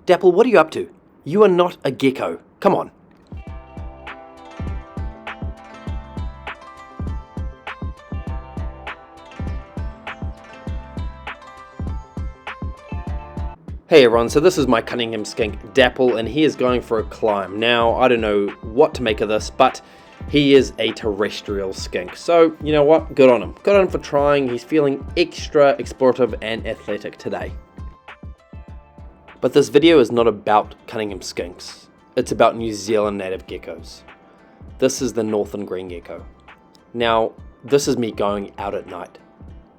Dapple, what are you up to? You are not a gecko. Come on. Hey everyone, so this is my Cunningham skink, Dapple, and he is going for a climb. Now, I don't know what to make of this, but he is a terrestrial skink. So, you know what? Good on him. Good on him for trying. He's feeling extra explorative and athletic today. But this video is not about Cunningham skinks. It's about New Zealand native geckos. This is the northern green gecko. Now, this is me going out at night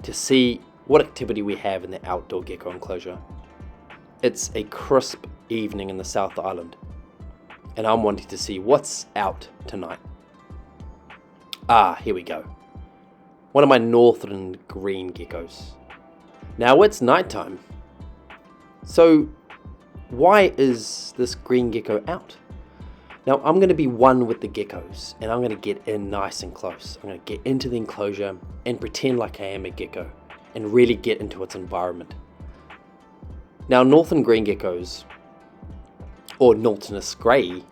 to see what activity we have in the outdoor gecko enclosure. It's a crisp evening in the South Island, and I'm wanting to see what's out tonight. Here we go. One of my northern green geckos. Now it's nighttime. So why is this green gecko out? Now I'm going to be one with the geckos, and I'm going to get in nice and close. I'm going to get into the enclosure and pretend like I am a gecko and really get into its environment. Now, northern green geckos, or Nautilus grey,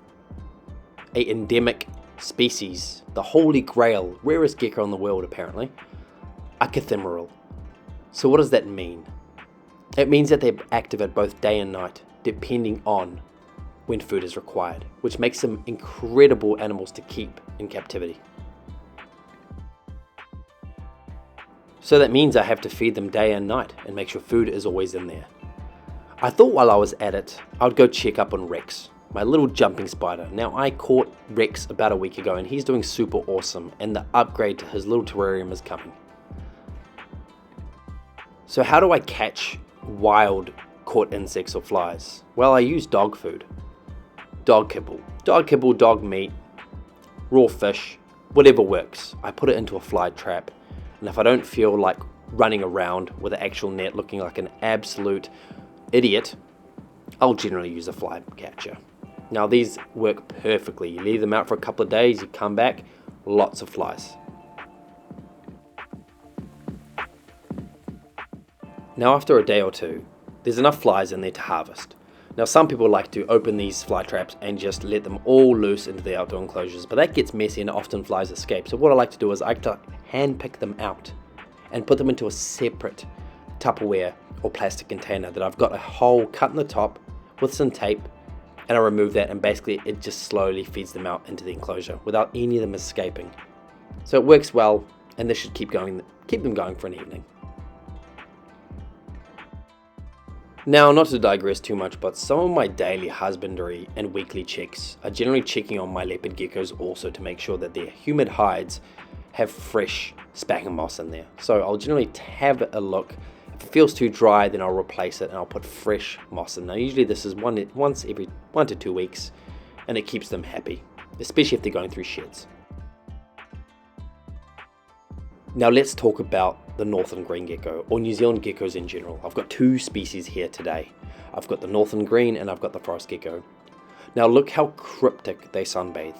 a endemic species, the holy grail, rarest gecko in the world apparently, are ephemeral. So what does that mean? It means that they're active at both day and night, depending on when food is required, which makes them incredible animals to keep in captivity. So that means I have to feed them day and night and make sure food is always in there. I thought while I was at it, I would go check up on Rex, my little jumping spider. Now I caught Rex about a week ago and he's doing super awesome, and the upgrade to his little terrarium is coming. So how do I catch wild caught insects or flies? Well, I use dog food. Dog kibble, dog meat, raw fish, whatever works. I put it into a fly trap, and if I don't feel like running around with an actual net looking like an absolute idiot, I'll generally use a fly catcher. Now these work perfectly. You leave them out for a couple of days, you come back, lots of flies. Now after a day or two, there's enough flies in there to harvest. Now some people like to open these fly traps and just let them all loose into the outdoor enclosures, but that gets messy and often flies escape. So what I like to do is I like to hand pick them out and put them into a separate Tupperware or plastic container that I've got a hole cut in the top with some tape, and I remove that, and basically it just slowly feeds them out into the enclosure without any of them escaping. So it works well, and this should keep them going for an evening. Now, not to digress too much, but some of my daily husbandry and weekly checks are generally checking on my leopard geckos also to make sure that their humid hides have fresh sphagnum moss in there. So I'll generally have a look. If it feels too dry, then I'll replace it and I'll put fresh moss in. Now usually this is once every 1 to 2 weeks, and it keeps them happy, especially if they're going through sheds. Now let's talk about the northern green gecko, or New Zealand geckos in general. I've got two species here today. I've got the northern green and I've got the forest gecko. Now look how cryptic they sunbathe.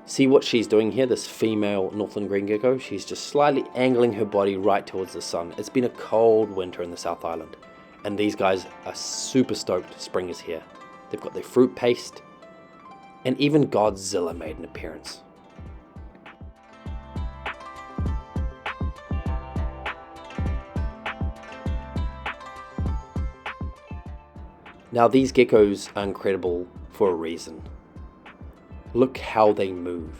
See what she's doing here, this female northern green gecko? She's just slightly angling her body right towards the sun. It's been a cold winter in the South Island, and these guys are super stoked spring is here. They've got their fruit paste, and even Godzilla made an appearance. Now these geckos are incredible for a reason. Look how they move.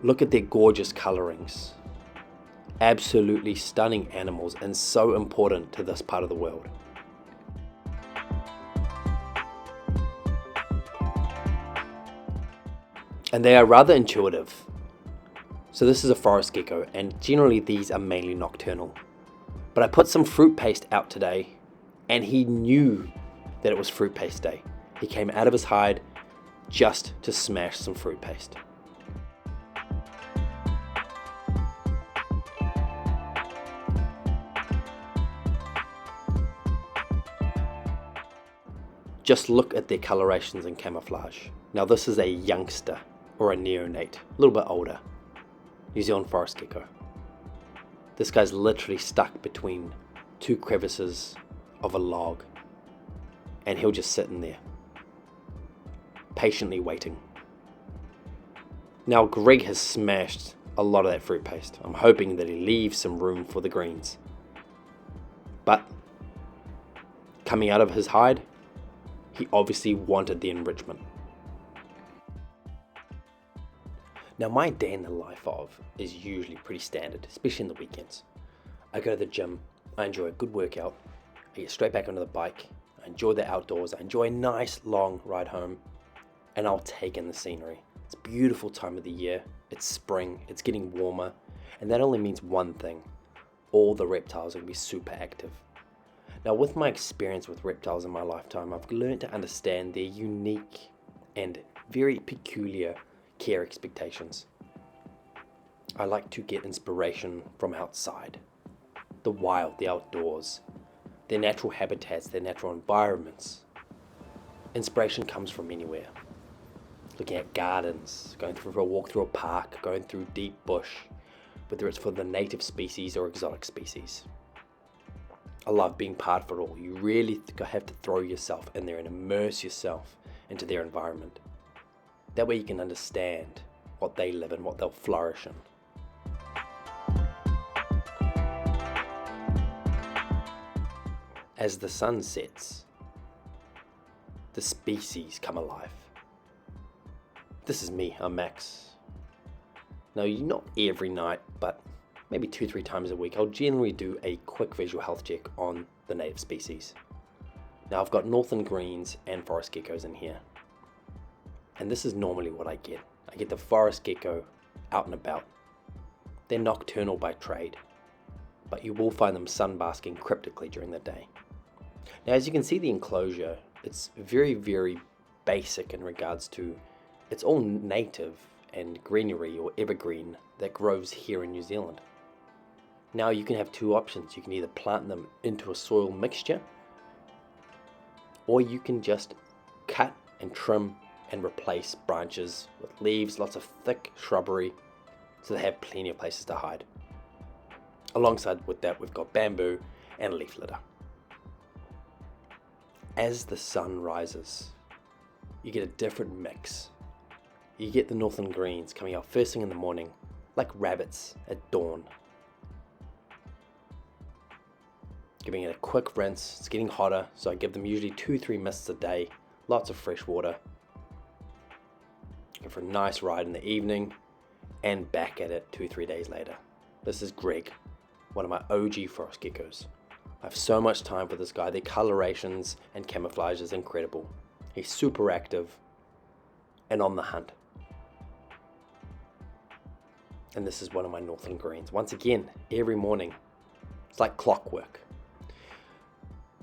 Look at their gorgeous colorings. Absolutely stunning animals, and so important to this part of the world. And they are rather intuitive. So this is a forest gecko, and generally these are mainly nocturnal. But I put some fruit paste out today, and he knew that it was fruit paste day. He came out of his hide just to smash some fruit paste. Just look at their colorations and camouflage. Now this is a youngster, or a neonate, a little bit older, New Zealand forest gecko. This guy's literally stuck between two crevices of a log. and he'll just sit in there, patiently waiting. Now Greg has smashed a lot of that fruit paste. I'm hoping that he leaves some room for the greens. But coming out of his hide, he obviously wanted the enrichment. Now my day in the life of is usually pretty standard, especially in the weekends. I go to the gym, I enjoy a good workout, I get straight back onto the bike, I enjoy the outdoors, I enjoy a nice long ride home, and I'll take in the scenery. It's a beautiful time of the year, it's spring, it's getting warmer, and that only means one thing: all the reptiles are going to be super active. Now with my experience with reptiles in my lifetime, I've learned to understand their unique and very peculiar care expectations. I like to get inspiration from outside, the wild, the outdoors, their natural habitats, their natural environments. Inspiration comes from anywhere. Looking at gardens, going for a walk through a park, going through deep bush, whether it's for the native species or exotic species. I love being part of it all. You really have to throw yourself in there and immerse yourself into their environment. That way you can understand what they live in, what they'll flourish in. As the sun sets, the species come alive. This is me, I'm Max. Now, not every night, but maybe 2-3 times a week, I'll generally do a quick visual health check on the native species. Now, I've got northern greens and forest geckos in here. And this is normally what I get. I get the forest gecko out and about. They're nocturnal by trade, but you will find them sunbasking cryptically during the day. Now, as you can see the enclosure, it's very, very basic in regards to it's all native and greenery or evergreen that grows here in New Zealand. Now you can have two options. You can either plant them into a soil mixture, or you can just cut and trim and replace branches with leaves, lots of thick shrubbery, so they have plenty of places to hide. Alongside with that, we've got bamboo and leaf litter. As the sun rises, you get a different mix. You get the northern greens coming out first thing in the morning, like rabbits at dawn. Giving it a quick rinse. It's getting hotter, so I give them usually 2-3 mists a day, lots of fresh water. Go for a nice ride in the evening, and back at it 2-3 days later. This is Greg, one of my OG forest geckos. I have so much time for this guy. Their colorations and camouflage is incredible. He's super active and on the hunt. And this is one of my northern greens. Once again, every morning, it's like clockwork.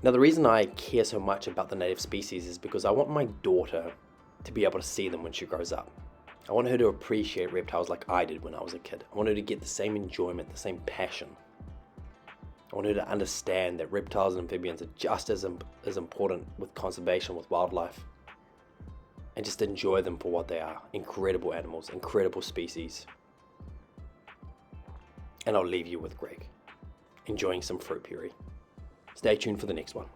Now, the reason I care so much about the native species is because I want my daughter to be able to see them when she grows up. I want her to appreciate reptiles like I did when I was a kid. I want her to get the same enjoyment, the same passion. I want her to understand that reptiles and amphibians are just as important with conservation, with wildlife, and just enjoy them for what they are. Incredible animals, incredible species. And I'll leave you with Greg, enjoying some fruit puree. Stay tuned for the next one.